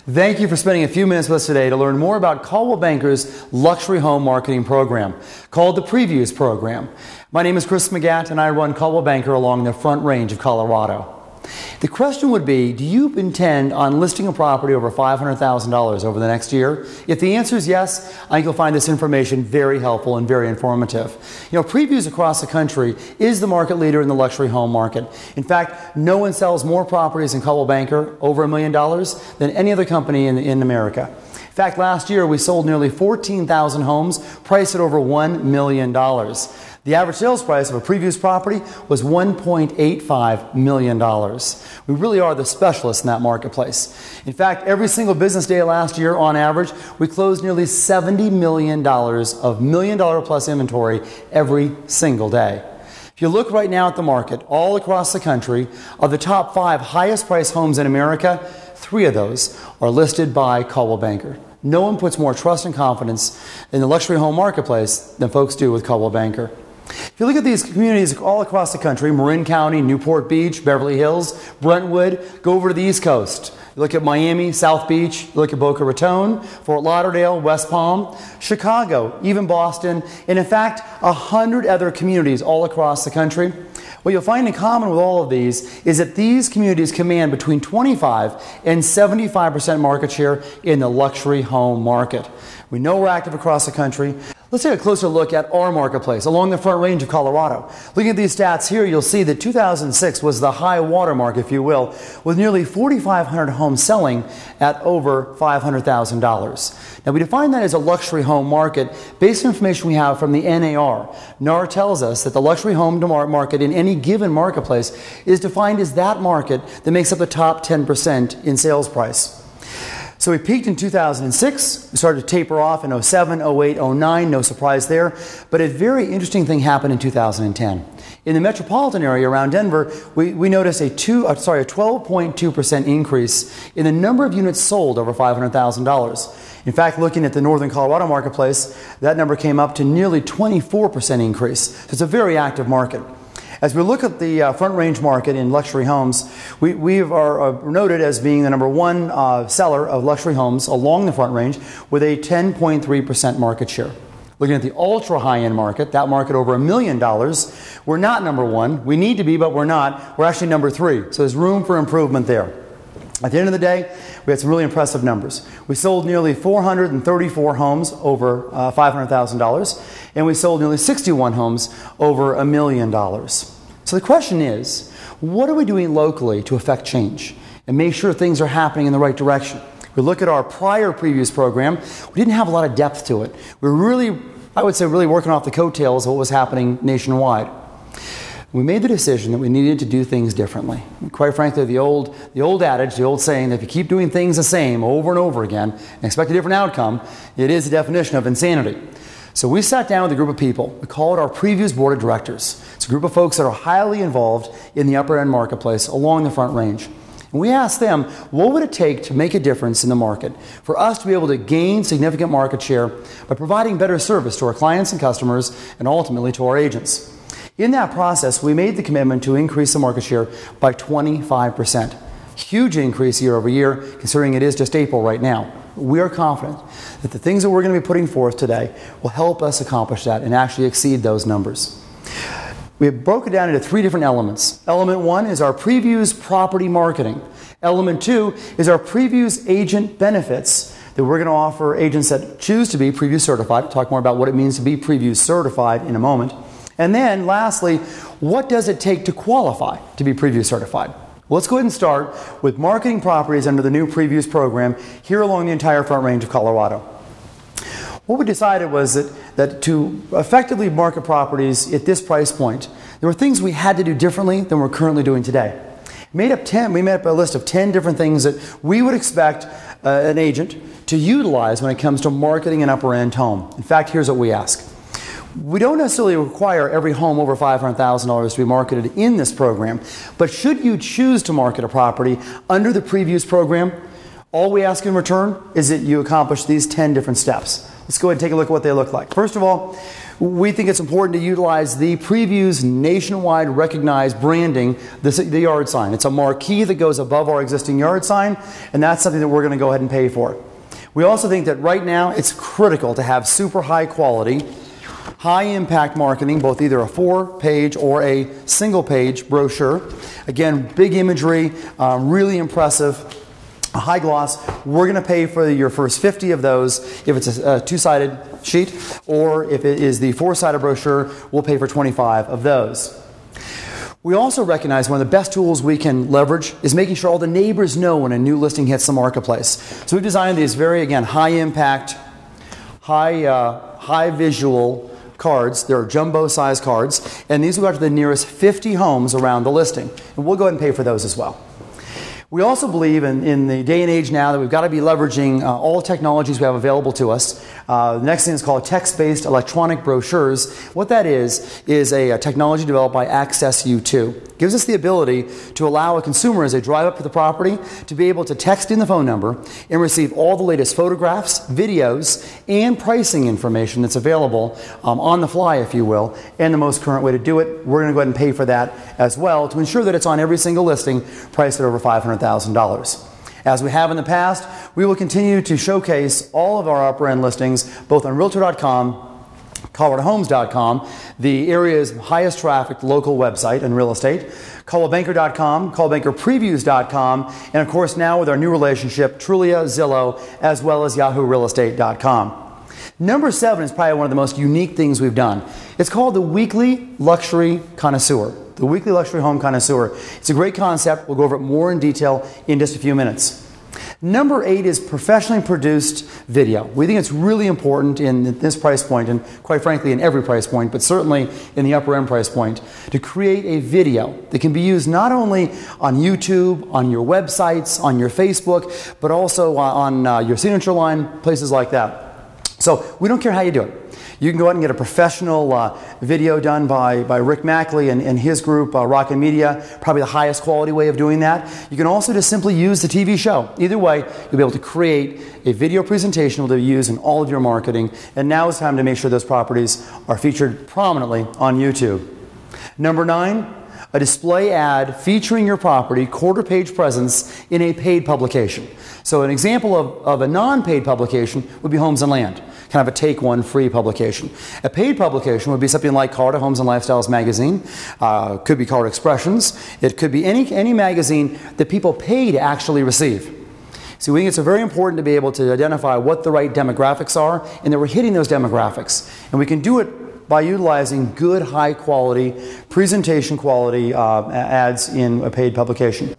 Thank you for spending a few minutes with us today to learn more about Coldwell Banker's luxury home marketing program called the Previews Program. My name is Chris McGatt and I run Coldwell Banker along the Front Range of Colorado. The question would be, do you intend on listing a property over $500,000 over the next year? If the answer is yes, I think you'll find this information very helpful and very informative. You know, Previews across the country is the market leader in the luxury home market. In fact, no one sells more properties in Coldwell Banker, over $1 million, than any other company in America. In fact, last year we sold nearly 14,000 homes priced at over $1 million. The average sales price of a Previews property was $1.85 million. We really are the specialists in that marketplace. In fact, every single business day last year, on average, we closed nearly $70 million of million-dollar-plus inventory every single day. If you look right now at the market, all across the country, of the top 5 highest-priced homes in America, 3 of those are listed by Coldwell Banker. No one puts more trust and confidence in the luxury home marketplace than folks do with Coldwell Banker. If you look at these communities all across the country, Marin County, Newport Beach, Beverly Hills, Brentwood, go over to the East Coast. You look at Miami, South Beach, you look at Boca Raton, Fort Lauderdale, West Palm, Chicago, even Boston, and in fact, 100 other communities all across the country. What you'll find in common with all of these is that these communities command between 25 and 75% market share in the luxury home market. We know we're active across the country. Let's take a closer look at our marketplace along the Front Range of Colorado. Looking at these stats here, you'll see that 2006 was the high watermark, if you will, with nearly 4,500 homes selling at over $500,000. Now, we define that as a luxury home market based on information we have from the NAR. NAR tells us that the luxury home market in any given marketplace is defined as that market that makes up the top 10% in sales price. So we peaked in 2006, we started to taper off in 07, 08, 09, no surprise there, but a very interesting thing happened in 2010. In the metropolitan area around Denver, we noticed a 12.2% increase in the number of units sold over $500,000. In fact, looking at the northern Colorado marketplace, that number came up to nearly 24% increase. So it's a very active market. As we look at the Front Range market in luxury homes, we are noted as being the number 1 seller of luxury homes along the Front Range with a 10.3% market share. Looking at the ultra high-end market, that market over $1 million, we're not number 1. We need to be, but we're not. We're actually number 3. So there's room for improvement there. At the end of the day, we had some really impressive numbers. We sold nearly 434 homes over $500,000, and we sold nearly 61 homes over $1 million. So the question is, what are we doing locally to affect change and make sure things are happening in the right direction? We look at our prior Previews program, we didn't have a lot of depth to it. We were really, I would say, really working off the coattails of what was happening nationwide. We made the decision that we needed to do things differently. And quite frankly, the old adage, the old saying that if you keep doing things the same over and over again and expect a different outcome, it is the definition of insanity. So we sat down with a group of people. We call it our Previews Board of Directors. It's a group of folks that are highly involved in the upper end marketplace along the Front Range. And we asked them, what would it take to make a difference in the market for us to be able to gain significant market share by providing better service to our clients and customers and ultimately to our agents? In that process, we made the commitment to increase the market share by 25%. Huge increase year over year, considering it is just April right now. We are confident that the things that we're going to be putting forth today will help us accomplish that and actually exceed those numbers. We have broken it down into 3 different elements. Element 1 is our Previews property marketing. Element 2 is our Previews agent benefits that we're going to offer agents that choose to be Previews certified. We'll talk more about what it means to be Previews certified in a moment. And then, lastly, what does it take to qualify to be Previews certified? Well, let's go ahead and start with marketing properties under the new Previews program here along the entire Front Range of Colorado. What we decided was that to effectively market properties at this price point, there were things we had to do differently than we're currently doing today. We made up a list of 10 different things that we would expect an agent to utilize when it comes to marketing an upper-end home. In fact, here's what we ask. We don't necessarily require every home over $500,000 to be marketed in this program, but should you choose to market a property under the Previews program, all we ask in return is that you accomplish these 10 different steps. Let's go ahead and take a look at what they look like. First of all, we think it's important to utilize the Preview's nationwide recognized branding, the yard sign. It's a marquee that goes above our existing yard sign, and that's something that we're going to go ahead and pay for. We also think that right now it's critical to have super high quality, high impact marketing, both either a 4-page or a single-page brochure. Again, big imagery, really impressive. High gloss. We're going to pay for your first 50 of those if it's a 2-sided sheet, or if it is the 4-sided brochure, we'll pay for 25 of those. We also recognize one of the best tools we can leverage is making sure all the neighbors know when a new listing hits the marketplace. So we've designed these very, again, high impact, high visual cards. They're jumbo size cards, and these will go out to the nearest 50 homes around the listing. And we'll go ahead and pay for those as well. We also believe in the day and age now that we've got to be leveraging all technologies we have available to us. The next thing is called text-based electronic brochures. What that is a technology developed by Access U2. It gives us the ability to allow a consumer as they drive up to the property to be able to text in the phone number and receive all the latest photographs, videos, and pricing information that's available on the fly, if you will, and the most current way to do it. We're going to go ahead and pay for that as well to ensure that it's on every single listing priced at over $500,000. As we have in the past, we will continue to showcase all of our upper end listings both on Realtor.com, ColoradoHomes.com, the area's highest trafficked local website in real estate, ColdwellBanker.com, ColdwellBankerPreviews.com, and of course now with our new relationship, Trulia, Zillow, as well as YahooRealEstate.com. Number 7 is probably one of the most unique things we've done. It's called the Weekly Luxury Connoisseur. The Weekly Luxury Home Connoisseur. It's a great concept. We'll go over it more in detail in just a few minutes. Number 8 is professionally produced video. We think it's really important in this price point, and quite frankly in every price point, but certainly in the upper end price point, to create a video that can be used not only on YouTube, on your websites, on your Facebook, but also on your signature line, places like that. So we don't care how you do it. You can go out and get a professional video done by Rick Mackley and his group, Rocket Media, probably the highest quality way of doing that. You can also just simply use the TV show. Either way, you'll be able to create a video presentation to use in all of your marketing. And now it's time to make sure those properties are featured prominently on YouTube. Number 9, a display ad featuring your property, quarter-page presence in a paid publication. So an example of a non-paid publication would be Homes and Land, kind of a take-one free publication. A paid publication would be something like Colorado Homes and Lifestyles magazine, could be Colorado Expressions, it could be any magazine that people pay to actually receive. So we think it's very important to be able to identify what the right demographics are and that we're hitting those demographics. And we can do it by utilizing good, high-quality, presentation quality ads in a paid publication.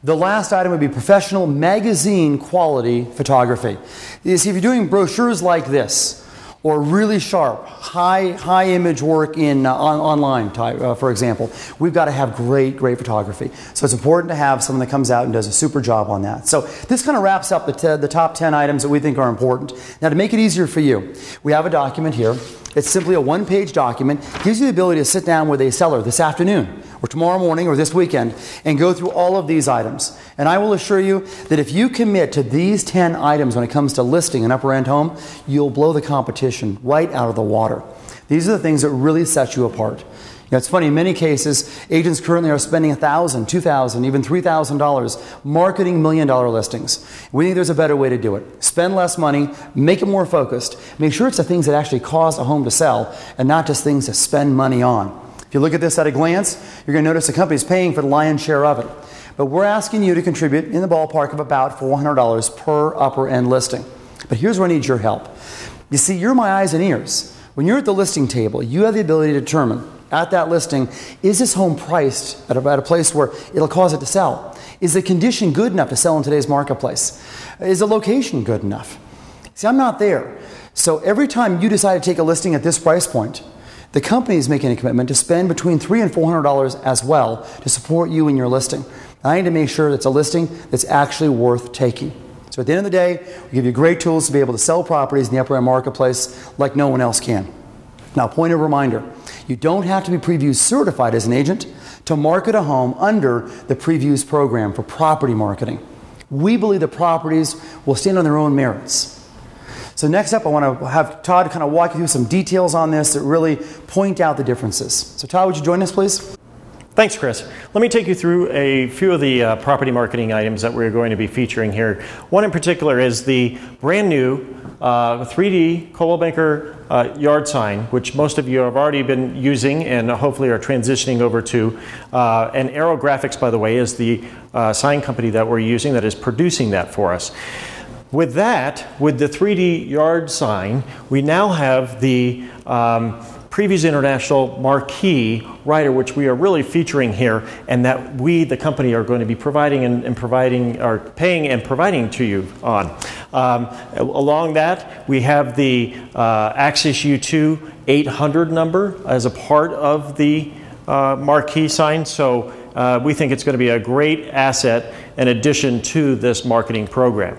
The last item would be professional magazine quality photography. You see, if you're doing brochures like this, or really sharp, high image work in online type, for example, we've got to have great photography. So it's important to have someone that comes out and does a super job on that. So this kind of wraps up the top 10 items that we think are important. Now, to make it easier for you, we have a document here. It's simply a one-page document. It gives you the ability to sit down with a seller this afternoon or tomorrow morning or this weekend and go through all of these items. And I will assure you that if you commit to these 10 items when it comes to listing an upper-end home, you'll blow the competition right out of the water. These are the things that really set you apart. You know, it's funny, in many cases, agents currently are spending $1,000, $2,000, even $3,000 marketing $1 million listings. We think there's a better way to do it. Spend less money, make it more focused, make sure it's the things that actually cause a home to sell and not just things to spend money on. If you look at this at a glance, you're going to notice the company's paying for the lion's share of it. But we're asking you to contribute in the ballpark of about $400 per upper end listing. But here's where I need your help. You see, you're my eyes and ears. When you're at the listing table, you have the ability to determine at that listing, is this home priced at a place where it'll cause it to sell? Is the condition good enough to sell in today's marketplace? Is the location good enough? See, I'm not there. So every time you decide to take a listing at this price point, the company is making a commitment to spend between $300 and $400 as well to support you in your listing. I need to make sure it's a listing that's actually worth taking. So at the end of the day, we give you great tools to be able to sell properties in the upper end marketplace like no one else can. Now, point of reminder, you don't have to be Previews certified as an agent to market a home under the Previews program for property marketing. We believe that properties will stand on their own merits. So next up, I want to have Todd kind of walk you through some details on this that really point out the differences. So Todd, would you join us, please? Thanks, Chris. Let me take you through a few of the property marketing items that we're going to be featuring here. One in particular is the brand new 3D Coldwell Banker yard sign, which most of you have already been using and hopefully are transitioning over to. And Aero Graphics, by the way, is the sign company that we're using that is producing that for us. With that, with the 3D yard sign, we now have the Previews International marquee writer, which we are really featuring here, and that we, the company, are going to be providing and providing, or paying and providing to you on. Along that, we have the Axis U2 800 number as a part of the marquee sign. So we think it's going to be a great asset in addition to this marketing program.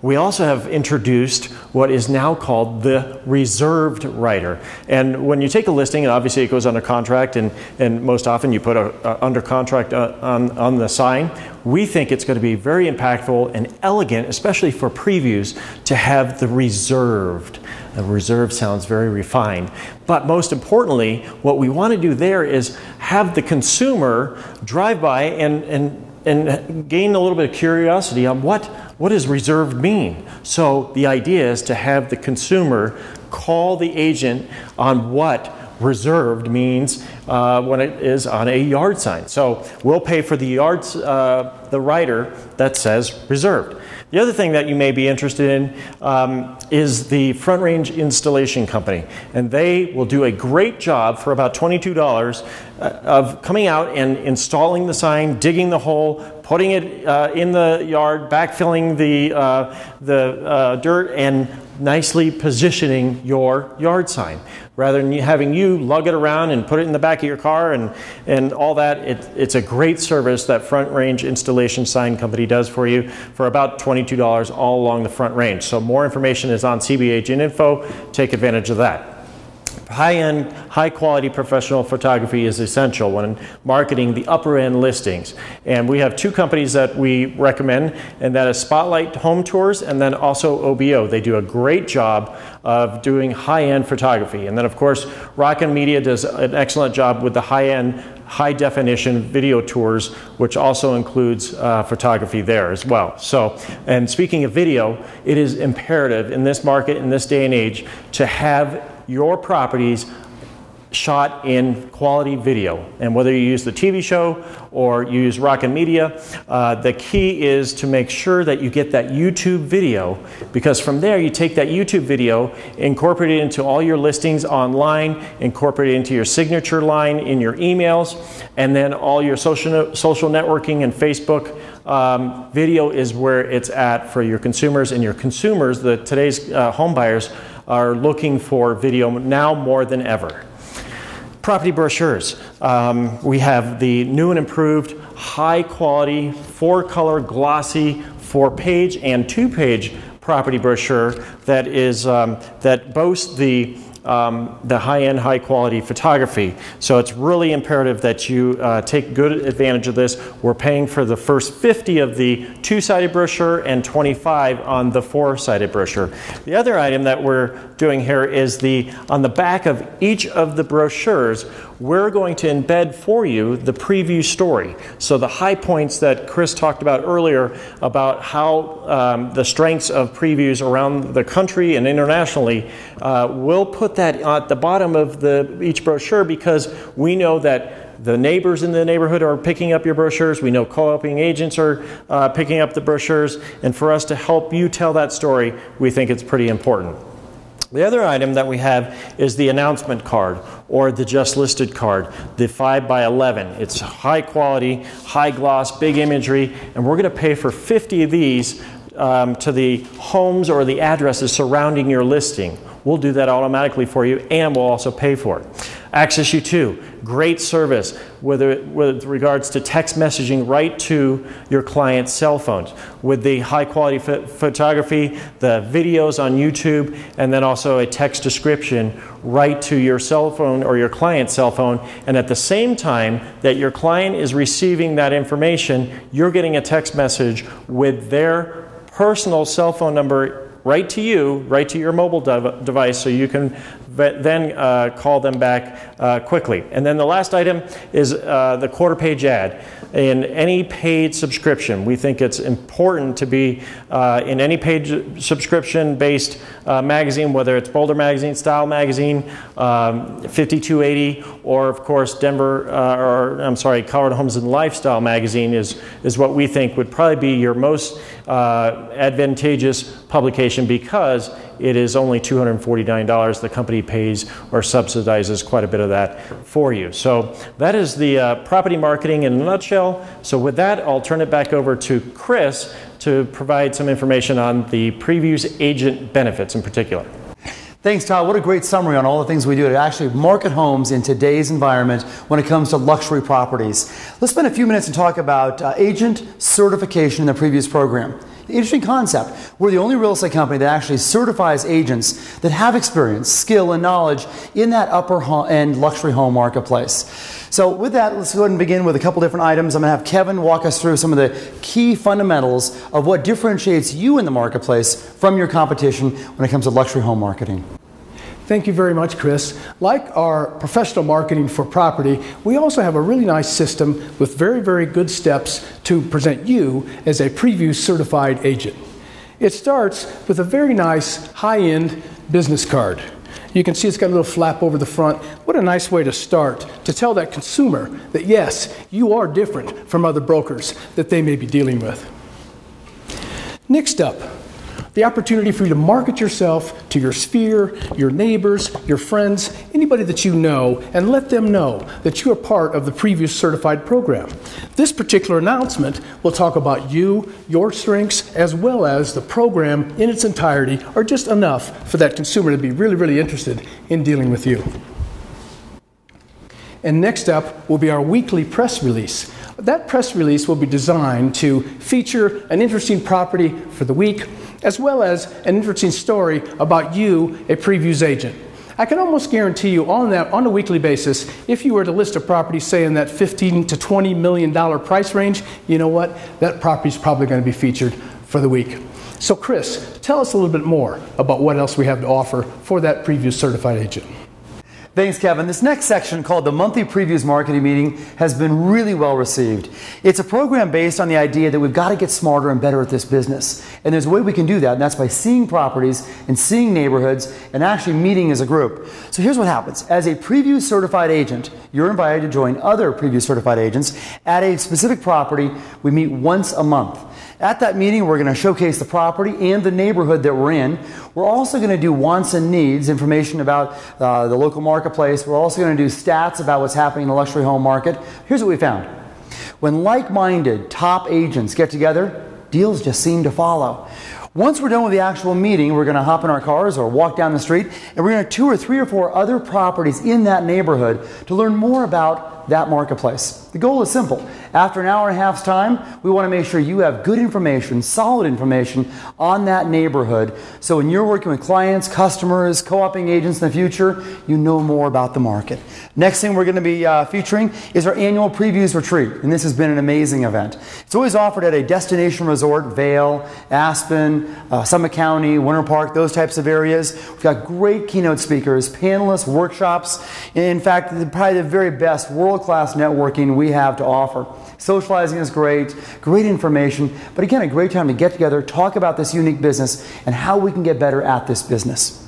We also have introduced what is now called the reserved writer. And when you take a listing, and obviously it goes under contract, and most often you put under contract on the sign, we think it's going to be very impactful and elegant, especially for previews, to have the reserved. The reserved sounds very refined. But most importantly, what we want to do there is have the consumer drive by and gain a little bit of curiosity on what does reserved mean. So the idea is to have the consumer call the agent on what reserved means when it is on a yard sign. So we'll pay for the rider that says reserved. The other thing that you may be interested in is the Front Range Installation Company. And they will do a great job for about $22 of coming out and installing the sign, digging the hole, putting it in the yard, backfilling the dirt, and nicely positioning your yard sign. Rather than having you lug it around and put it in the back of your car and all that, it's a great service that Front Range Installation Sign Company does for you for about $22 all along the Front Range. So more information is on CB Agent Info. Take advantage of that. High-end, high-quality professional photography is essential when marketing the upper-end listings. And we have two companies that we recommend, and that is Spotlight Home Tours and then also OBO. They do a great job of doing high-end photography. And then, of course, Rockin Media does an excellent job with the high-end, high-definition video tours, which also includes photography there as well. So, and speaking of video, it is imperative in this market, in this day and age, to have your properties shot in quality video. And whether you use the TV show or you use Rockin Media, the key is to make sure that you get that YouTube video, because from there you take that YouTube video, incorporate it into all your listings online, incorporate it into your signature line in your emails, and then all your social networking and Facebook video is where it's at for your consumers. And your consumers, today's home buyers, are looking for video now more than ever. Property brochures. We have the new and improved high quality 4-color glossy 4-page and 2-page property brochure that is that boasts the high-end, high-quality photography. So it's really imperative that you take good advantage of this. We're paying for the first 50 of the 2-sided brochure and 25 on the 4-sided brochure. The other item that we're doing here is on the back of each of the brochures, we're going to embed for you the preview story. So the high points that Chris talked about earlier about how the strengths of previews around the country and internationally, we'll put that at the bottom of each brochure, because we know that the neighbors in the neighborhood are picking up your brochures. We know co-oping agents are picking up the brochures. And for us to help you tell that story, we think it's pretty important. The other item that we have is the announcement card, or the just listed card, the 5x11. It's high quality, high gloss, big imagery, and we're going to pay for 50 of these to the homes or the addresses surrounding your listing. We'll do that automatically for you, and we'll also pay for it. Axis U2, great service with regards to text messaging right to your client's cell phones, with the high quality photography, the videos on YouTube, and then also a text description right to your cell phone or your client's cell phone. And at the same time that your client is receiving that information, you're getting a text message with their personal cell phone number right to you, right to your mobile device, so you can then call them back quickly. And then the last item is the quarter page ad. In any paid subscription, we think it's important to be in any paid subscription-based magazine, whether it's Boulder Magazine, Style Magazine, 5280, or of course Colorado Homes and Lifestyle Magazine is what we think would probably be your most advantageous publication, because it is only $249. The company pays or subsidizes quite a bit of that for you. So that is the property marketing in a nutshell. So with that, I'll turn it back over to Chris to provide some information on the Previews agent benefits in particular. Thanks, Todd. What a great summary on all the things we do to actually market homes in today's environment when it comes to luxury properties. Let's spend a few minutes and talk about agent certification in the Previews program. Interesting concept. We're the only real estate company that actually certifies agents that have experience, skill, and knowledge in that upper-end luxury home marketplace. So with that, let's go ahead and begin with a couple different items. I'm going to have Kevin walk us through some of the key fundamentals of what differentiates you in the marketplace from your competition when it comes to luxury home marketing. Thank you very much, Chris. Like our professional marketing for property, we also have a really nice system with very, very good steps to present you as a Previews certified agent. It starts with a very nice high-end business card. You can see it's got a little flap over the front. What a nice way to start to tell that consumer that yes, you are different from other brokers that they may be dealing with. Next up, the opportunity for you to market yourself to your sphere, your neighbors, your friends, anybody that you know, and let them know that you are part of the Previews certified program. This particular announcement will talk about you, your strengths, as well as the program in its entirety are just enough for that consumer to be really, really interested in dealing with you. And next up will be our weekly press release. That press release will be designed to feature an interesting property for the week, as well as an interesting story about you, a Previews agent. I can almost guarantee you on a weekly basis, if you were to list a property, say in that $15 to $20 million price range, you know what? That property is probably going to be featured for the week. So Chris, tell us a little bit more about what else we have to offer for that Previews certified agent. Thanks, Kevin. This next section, called the Monthly Previews Marketing Meeting, has been really well received. It's a program based on the idea that we've got to get smarter and better at this business. And there's a way we can do that, and that's by seeing properties and seeing neighborhoods and actually meeting as a group. So here's what happens. As a Previews certified agent, you're invited to join other Previews certified agents at a specific property. We meet once a month. At that meeting, we're going to showcase the property and the neighborhood that we're in. We're also going to do wants and needs, information about the local marketplace. We're also going to do stats about what's happening in the luxury home market. Here's what we found. When like-minded top agents get together, deals just seem to follow. Once we're done with the actual meeting, we're going to hop in our cars or walk down the street, and we're going to tour 3 or 4 other properties in that neighborhood to learn more about that marketplace. The goal is simple. After an hour and a half's time, we want to make sure you have good information, solid information on that neighborhood, so when you're working with clients, customers, co-oping agents in the future, you know more about the market. Next thing we're going to be featuring is our annual Previews Retreat, and this has been an amazing event. It's always offered at a destination resort, Vail, Aspen, Summit County, Winter Park, those types of areas. We've got great keynote speakers, panelists, workshops, and in fact, probably the very best world-class networking we have to offer. Socializing is great, great information, but again, a great time to get together, talk about this unique business and how we can get better at this business.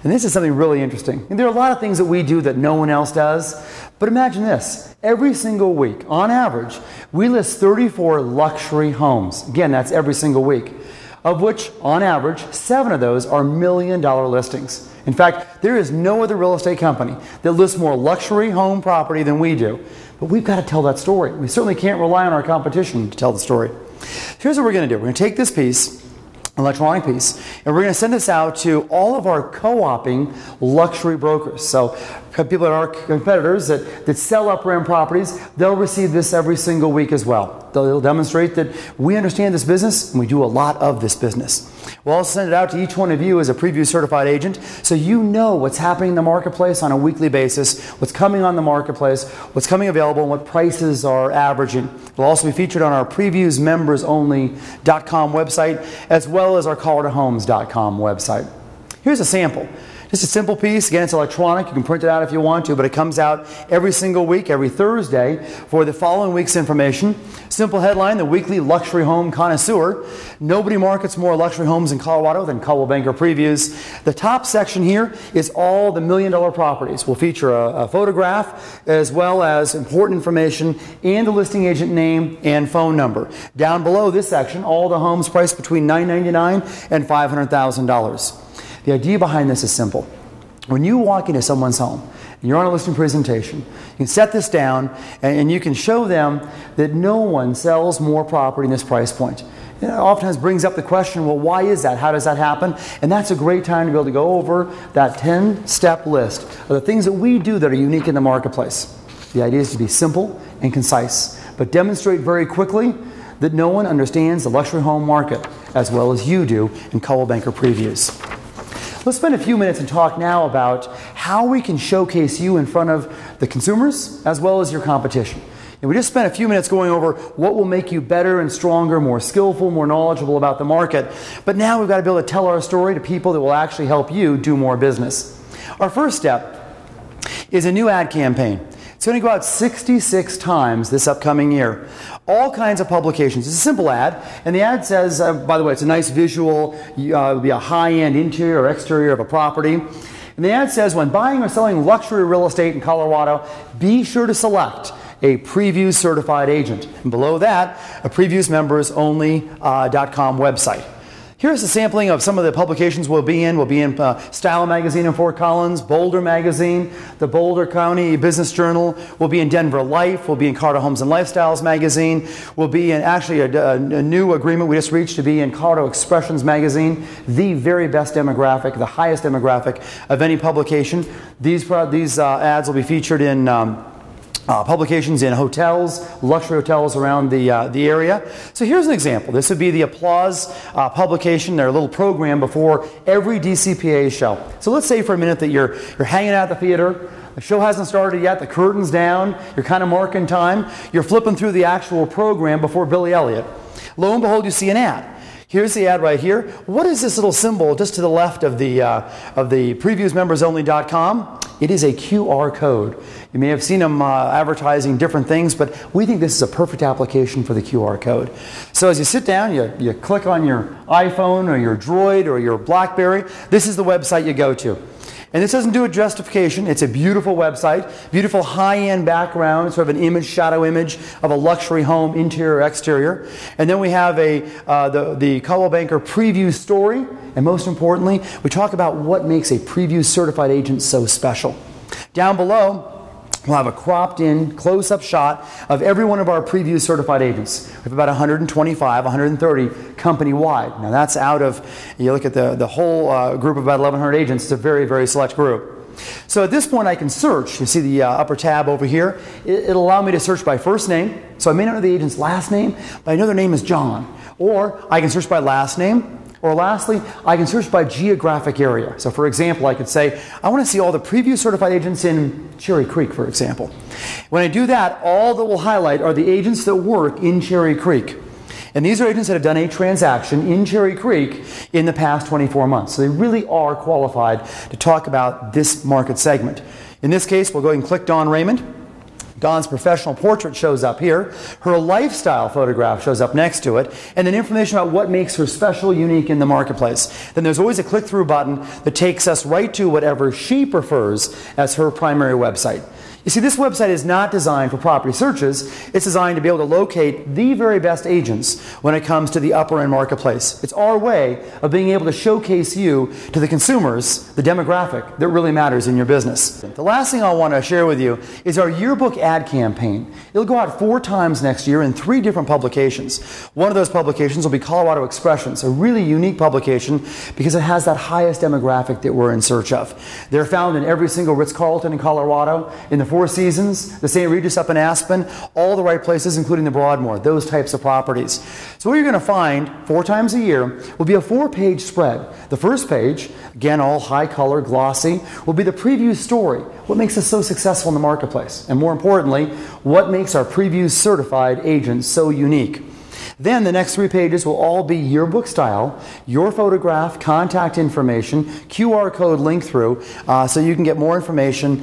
And this is something really interesting. And there are a lot of things that we do that no one else does, but imagine this. Every single week, on average, we list 34 luxury homes. Again, that's every single week, of which, on average, 7 of those are $1 million listings. In fact, there is no other real estate company that lists more luxury home property than we do. But we've got to tell that story. We certainly can't rely on our competition to tell the story. Here's what we're going to do. We're going to take this piece, electronic piece, and we're going to send this out to all of our co-oping luxury brokers. So people that are competitors that sell upper-end properties, they'll receive this every single week as well. They'll demonstrate that we understand this business and we do a lot of this business. We'll also send it out to each one of you as a preview certified agent so you know what's happening in the marketplace on a weekly basis, what's coming on the marketplace, what's coming available, and what prices are averaging. It'll also be featured on our previewsmembersonly.com website as well as our coloradohomes.com website. Here's a sample. Just a simple piece. Again, it's electronic. You can print it out if you want to, but it comes out every single week, every Thursday, for the following week's information. Simple headline, the weekly luxury home connoisseur. Nobody markets more luxury homes in Colorado than Coldwell Banker Previews. The top section here is all the $1 million properties. We'll feature a photograph as well as important information and the listing agent name and phone number. Down below this section, all the homes priced between $999,000 and $500,000. The idea behind this is simple. When you walk into someone's home and you're on a listing presentation, you can set this down and you can show them that no one sells more property in this price point. It oftentimes brings up the question, well, why is that? How does that happen? And that's a great time to be able to go over that 10-step list of the things that we do that are unique in the marketplace. The idea is to be simple and concise, but demonstrate very quickly that no one understands the luxury home market as well as you do in Coldwell Banker Previews. Let's spend a few minutes and talk now about how we can showcase you in front of the consumers as well as your competition. And we just spent a few minutes going over what will make you better and stronger, more skillful, more knowledgeable about the market. But now we've got to be able to tell our story to people that will actually help you do more business. Our first step is a new ad campaign. It's going to go out 66 times this upcoming year. All kinds of publications. It's a simple ad, and the ad says, by the way, it's a nice visual, it'll be a high-end interior or exterior of a property. And the ad says, when buying or selling luxury real estate in Colorado, be sure to select a Previews certified agent. And below that, a previewsmembersonly.com website. Here's a sampling of some of the publications we'll be in. We'll be in Style Magazine in Fort Collins, Boulder Magazine, the Boulder County Business Journal. We'll be in Denver Life. We'll be in Colorado Homes and Lifestyles Magazine. We'll be in actually a new agreement we just reached to be in Colorado Expressions Magazine, the very best demographic, the highest demographic of any publication. These ads will be featured in publications in hotels, luxury hotels around the area. So here's an example. This would be the Applause publication, their little program before every DCPA show. So let's say for a minute that you're hanging out at the theater, the show hasn't started yet, the curtain's down, you're kind of marking time, you're flipping through the actual program before Billy Elliot. Lo and behold, you see an ad. Here's the ad right here. What is this little symbol just to the left of the previewsmembersonly.com? It is a QR code. You may have seen them advertising different things, but we think this is a perfect application for the QR code. So as you sit down, you click on your iPhone or your Droid or your BlackBerry. This is the website you go to. And this doesn't do a justification. It's a beautiful website, beautiful high-end background, sort of an image, shadow image of a luxury home, interior, exterior. And then we have the Coldwell Banker Preview story. And most importantly, we talk about what makes a Preview certified agent so special. Down below, we'll have a cropped-in, close-up shot of every one of our Preview certified agents. We have about 125, 130 company-wide. Now that's out of, you look at the whole group of about 1,100 agents, it's a very, very select group. So at this point I can search. You see the upper tab over here. It'll allow me to search by first name. So I may not know the agent's last name, but I know their name is John. Or I can search by last name. Or lastly, I can search by geographic area. So for example, I could say, I want to see all the Preview certified agents in Cherry Creek, for example. When I do that, all that will highlight are the agents that work in Cherry Creek. And these are agents that have done a transaction in Cherry Creek in the past 24 months. So they really are qualified to talk about this market segment. In this case, we'll go ahead and click Dawn Raymond. Dawn's professional portrait shows up here. Her lifestyle photograph shows up next to it. And then information about what makes her special, unique in the marketplace. Then there's always a click-through button that takes us right to whatever she prefers as her primary website. You see, this website is not designed for property searches. It's designed to be able to locate the very best agents when it comes to the upper end marketplace. It's our way of being able to showcase you to the consumers, the demographic that really matters in your business. The last thing I want to share with you is our yearbook ad campaign. It'll go out 4 times next year in 3 different publications. One of those publications will be Colorado Expressions, a really unique publication because it has that highest demographic that we're in search of. They're found in every single Ritz-Carlton in Colorado, in the Four Seasons, the St. Regis up in Aspen, all the right places, including the Broadmoor, those types of properties. So what you're going to find 4 times a year will be a 4-page spread. The first page, again all high color, glossy, will be the preview story. What makes us so successful in the marketplace? And more importantly, what makes our preview certified agents so unique? Then the next 3 pages will all be yearbook style, your photograph, contact information, QR code link through, so you can get more information,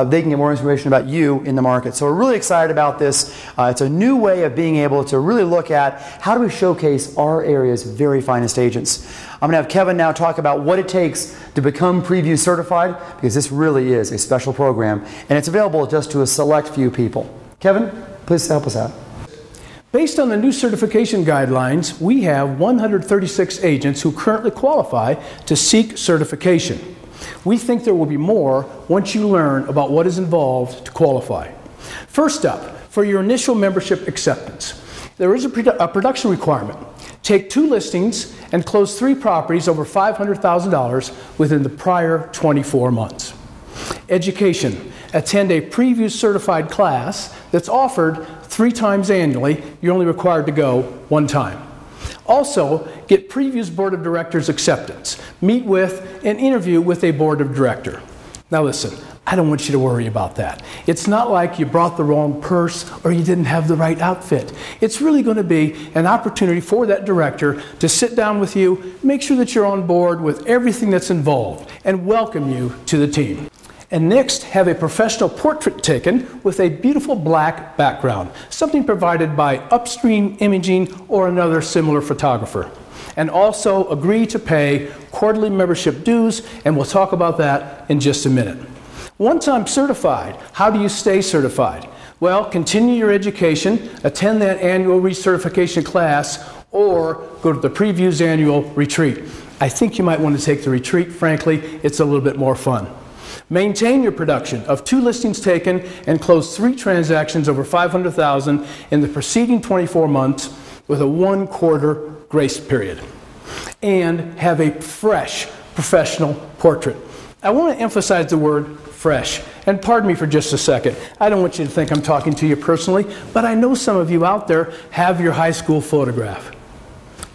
they can get more information about you in the market. So we're really excited about this. It's a new way of being able to really look at how do we showcase our area's very finest agents. I'm going to have Kevin now talk about what it takes to become preview certified, because this really is a special program, and it's available just to a select few people. Kevin, please help us out. Based on the new certification guidelines, we have 136 agents who currently qualify to seek certification. We think there will be more once you learn about what is involved to qualify. First up, for your initial membership acceptance, there is a production requirement. Take 2 listings and close 3 properties over $500,000 within the prior 24 months. Education. Attend a preview certified class that's offered 3 times annually. You're only required to go 1 time. Also, get Previews Board of Directors acceptance. Meet with and interview with a Board of Director. Now listen, I don't want you to worry about that. It's not like you brought the wrong purse or you didn't have the right outfit. It's really going to be an opportunity for that director to sit down with you, make sure that you're on board with everything that's involved, and welcome you to the team. And next, have a professional portrait taken with a beautiful black background, something provided by Upstream Imaging or another similar photographer. And also agree to pay quarterly membership dues, and we'll talk about that in just a minute. Once I'm certified, how do you stay certified? Well, continue your education, attend that annual recertification class, or go to the Previews annual retreat. I think you might want to take the retreat. Frankly, it's a little bit more fun. Maintain your production of 2 listings taken and close 3 transactions over $500,000 in the preceding 24 months with a 1/4 grace period. And have a fresh professional portrait. I want to emphasize the word fresh. And pardon me for just a second. I don't want you to think I'm talking to you personally, but I know some of you out there have your high school photograph.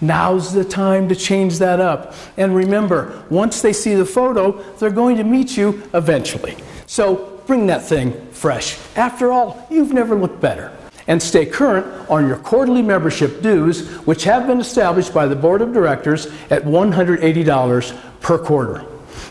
Now's the time to change that up. And remember, once they see the photo, they're going to meet you eventually. So bring that thing fresh. After all, you've never looked better. And stay current on your quarterly membership dues, which have been established by the Board of Directors at $180 per quarter.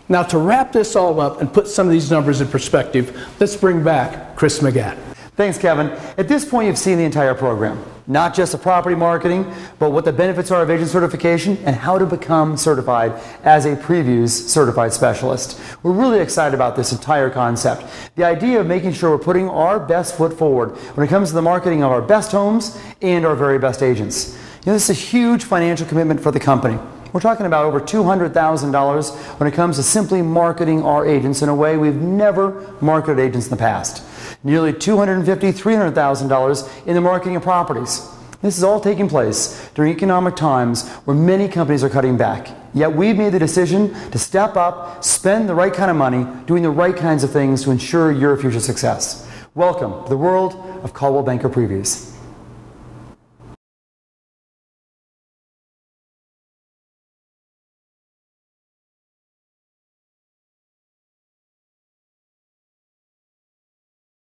Now, to wrap this all up and put some of these numbers in perspective, let's bring back Chris McGatt. Thanks, Kevin. At this point, you've seen the entire program. Not just the property marketing, but what the benefits are of agent certification and how to become certified as a Previews certified specialist. We're really excited about this entire concept. The idea of making sure we're putting our best foot forward when it comes to the marketing of our best homes and our very best agents. You know, this is a huge financial commitment for the company. We're talking about over $200,000 when it comes to simply marketing our agents in a way we've never marketed agents in the past. Nearly $250,000, $300,000 in the marketing of properties. This is all taking place during economic times where many companies are cutting back. Yet we've made the decision to step up, spend the right kind of money, doing the right kinds of things to ensure your future success. Welcome to the world of Coldwell Banker Previews.